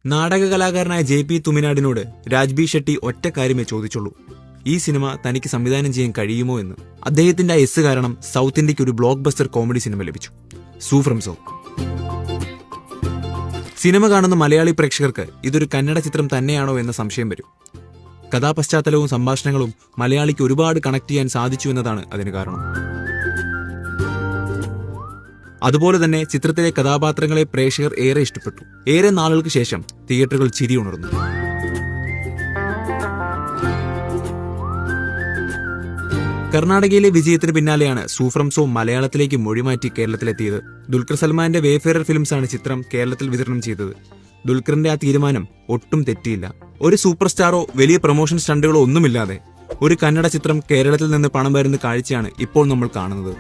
നാടക കലാകാരനായ JP തുമിനാടിനോട് രാജ്ബി ഷെട്ടി ഒറ്റ കാര്യമേ ചോദിച്ചുള്ളൂ, ഈ സിനിമ തനിക്ക് സംവിധാനം ചെയ്യാൻ കഴിയുമോ എന്ന്. അദ്ദേഹത്തിന്റെ ആ എസ് കാരണം സൗത്ത് ഇന്ത്യക്ക് ഒരു ബ്ലോക്ക് ബസ്റ്റർ കോമഡി സിനിമ ലഭിച്ചു, സൂ ഫ്രം സോ. സിനിമ കാണുന്ന മലയാളി പ്രേക്ഷകർക്ക് ഇതൊരു കന്നഡ ചിത്രം തന്നെയാണോ എന്ന സംശയം വരും. കഥാപശ്ചാത്തലവും സംഭാഷണങ്ങളും മലയാളിക്ക് ഒരുപാട് കണക്ട് ചെയ്യാൻ സാധിച്ചു എന്നതാണ് അതിന് കാരണം. അതുപോലെ തന്നെ ചിത്രത്തിലെ കഥാപാത്രങ്ങളെ പ്രേക്ഷകർ ഏറെ ഇഷ്ടപ്പെട്ടു. ഏറെ നാളുകൾക്ക് ശേഷം തിയേറ്ററുകൾ ചിരി ഉണർന്നു. കർണാടകയിലെ വിജയത്തിന് പിന്നാലെയാണ് സൂ ഫ്രം സോ മലയാളത്തിലേക്ക് മൊഴിമാറ്റി കേരളത്തിലെത്തിയത്. ദുൽഖർ സൽമാന്റെ വേഫെയർ ഫിലിംസാണ് ചിത്രം കേരളത്തിൽ വിതരണം ചെയ്തത്. ദുൽഖറിന്റെ ആ തീരുമാനം ഒട്ടും തെറ്റിയില്ല. ഒരു സൂപ്പർ സ്റ്റാറോ വലിയ പ്രൊമോഷൻ സ്റ്റണ്ടുകളോ ഒന്നുമില്ലാതെ ഒരു കന്നഡ ചിത്രം കേരളത്തിൽ നിന്ന് പണം വരുന്ന കാഴ്ചയാണ് ഇപ്പോൾ നമ്മൾ കാണുന്നത്.